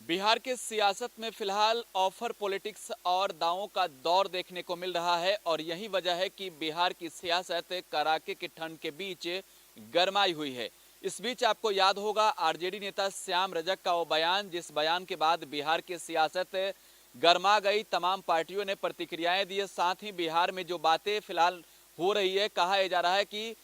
बिहार के सियासत में फिलहाल ऑफर पॉलिटिक्स और दावों का दौर देखने को मिल रहा है और यही वजह है कि बिहार की सियासत कड़ाके की ठंड के बीच गरमाई हुई है। इस बीच आपको याद होगा आरजेडी नेता श्याम रजक का वो बयान, जिस बयान के बाद बिहार की सियासत गरमा गई। तमाम पार्टियों ने प्रतिक्रियाएं दी। साथ ही बिहार में जो बातें फिलहाल हो रही है, कहा यह जा रहा है कि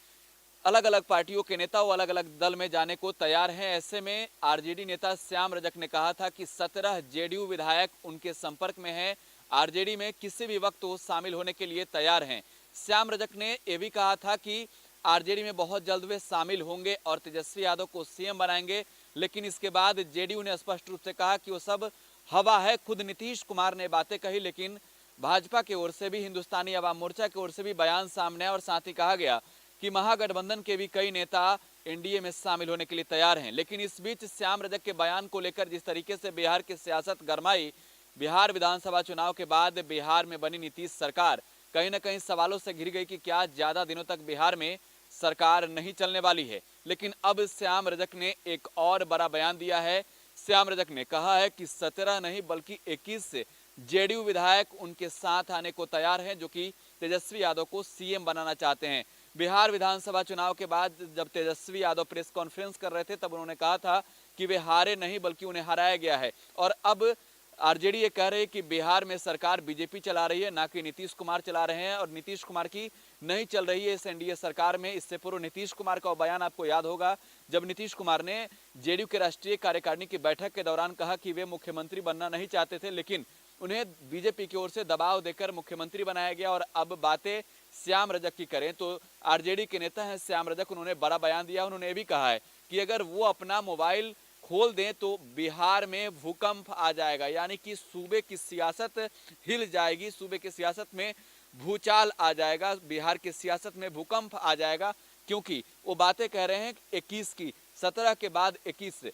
अलग अलग पार्टियों के नेता वो अलग अलग दल में जाने को तैयार हैं। ऐसे में आरजेडी नेता श्याम रजक ने कहा था कि 17 जेडीयू विधायक उनके संपर्क में हैं, आरजेडी में किसी भी वक्त वो शामिल होने के लिए तैयार हैं। श्याम रजक ने यह भी कहा था कि आरजेडी में बहुत जल्द वे शामिल होंगे और तेजस्वी यादव को सीएम बनाएंगे, लेकिन इसके बाद जेडीयू ने स्पष्ट रूप से कहा कि वो सब हवा है। खुद नीतीश कुमार ने बातें कही, लेकिन भाजपा की ओर से भी, हिंदुस्तानी अवाम मोर्चा की ओर से भी बयान सामने आया और साथ ही कहा गया कि महागठबंधन के भी कई नेता एनडीए में शामिल होने के लिए तैयार हैं। लेकिन इस बीच श्याम रजक के बयान को लेकर जिस तरीके से बिहार की सियासत गरमाई, बिहार विधानसभा चुनाव के बाद बिहार में बनी नीतीश सरकार कहीं ना कहीं सवालों से घिर गई कि क्या ज्यादा दिनों तक बिहार में सरकार नहीं चलने वाली है। लेकिन अब श्याम रजक ने एक और बड़ा बयान दिया है। श्याम रजक ने कहा है कि 17 नहीं बल्कि 21 जेडीयू विधायक उनके साथ आने को तैयार हैं, जो कि तेजस्वी यादव को सीएम बनाना चाहते हैं। बिहार विधानसभा चुनाव के बाद जब तेजस्वी यादव प्रेस कॉन्फ्रेंस कर रहे थे, तब उन्होंने कहा था कि वे हारे नहीं बल्कि उन्हें हराया गया है। और अब आरजेडी ये कह रही है कि बिहार में सरकार बीजेपी चला रही है, ना कि नीतीश कुमार चला रहे हैं, और नीतीश कुमार की नहीं चल रही है इस एनडीए सरकार में। इससे पूर्व नीतीश कुमार का बयान आपको याद होगा, जब नीतीश कुमार ने जेडीयू के राष्ट्रीय कार्यकारिणी की बैठक के दौरान कहा कि वे मुख्यमंत्री बनना नहीं चाहते थे, लेकिन उन्हें बीजेपी की ओर से दबाव देकर मुख्यमंत्री बनाया गया। और अब बातें श्याम रजक की करें तो आरजेडी के नेता हैं श्याम रजक, उन्होंने बड़ा बयान दिया। उन्होंने भी कहा है कि अगर वो अपना मोबाइल खोल दें तो बिहार में भूकंप आ जाएगा, यानी कि सूबे की सियासत हिल जाएगी, सूबे की सियासत में भूचाल आ जाएगा, बिहार की सियासत में भूकंप आ जाएगा। क्योंकि वो बातें कह रहे हैं 21 की, 17 के बाद 21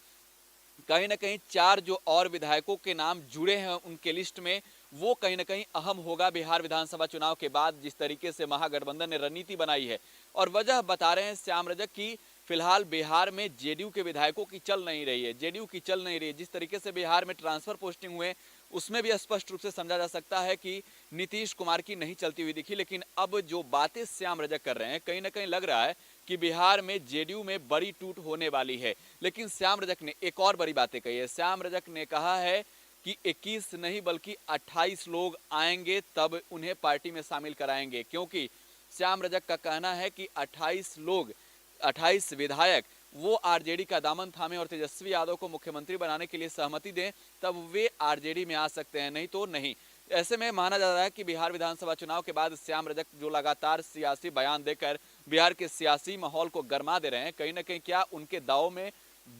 कहीं ना कहीं 4 जो और विधायकों के नाम जुड़े हैं उनके लिस्ट में, वो कहीं ना कहीं अहम होगा बिहार विधानसभा चुनाव के बाद, जिस तरीके से महागठबंधन ने रणनीति बनाई है। और वजह बता रहे हैं श्याम रजक की फिलहाल बिहार में जेडीयू के विधायकों की चल नहीं रही है, जेडीयू की चल नहीं रही है। जिस तरीके से बिहार में ट्रांसफर पोस्टिंग हुए, उसमें भी स्पष्ट रूप से समझा जा सकता है कि नीतीश कुमार की नहीं चलती हुई दिखी। लेकिन अब जो बातें श्याम रजक कर रहे हैं, कहीं ना कहीं लग रहा है कि बिहार में जेडीयू में बड़ी टूट होने वाली है। लेकिन श्याम रजक ने एक और बड़ी बातें कही है। श्याम रजक ने कहा है कि 21 नहीं बल्कि 28 लोग आएंगे, तब उन्हें पार्टी में शामिल कराएंगे। क्योंकि श्याम रजक का कहना है कि 28 लोग, 28 विधायक वो आरजेडी का दामन थामे और तेजस्वी यादव को मुख्यमंत्री बनाने के लिए सहमति दें, तब वे आरजेडी में आ सकते हैं, नहीं तो नहीं। ऐसे में माना जा रहा है कि बिहार विधानसभा चुनाव के बाद श्याम रजक जो लगातार सियासी बयान देकर बिहार के सियासी माहौल को गरमा दे रहे हैं, कहीं ना कहीं क्या उनके दाव में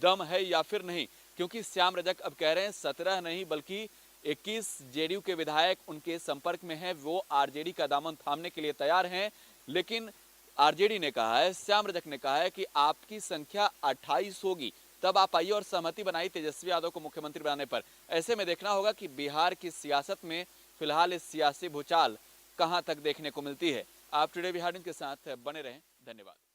दम है या फिर नहीं। क्योंकि श्याम रजक अब कह रहे हैं 17 नहीं बल्कि 21 जेडीयू के विधायक उनके संपर्क में हैं, वो आरजेडी का दामन थामने के लिए तैयार हैं। लेकिन आरजेडी ने कहा है, श्याम रजक ने कहा है कि आपकी संख्या 28 होगी, तब आप आइए और सहमति बनाई तेजस्वी यादव को मुख्यमंत्री बनाने पर। ऐसे में देखना होगा कि बिहार की सियासत में फिलहाल इस सियासी भूचाल कहां तक देखने को मिलती है। आप टुडे बिहार न्यूज़ के साथ बने रहें। धन्यवाद।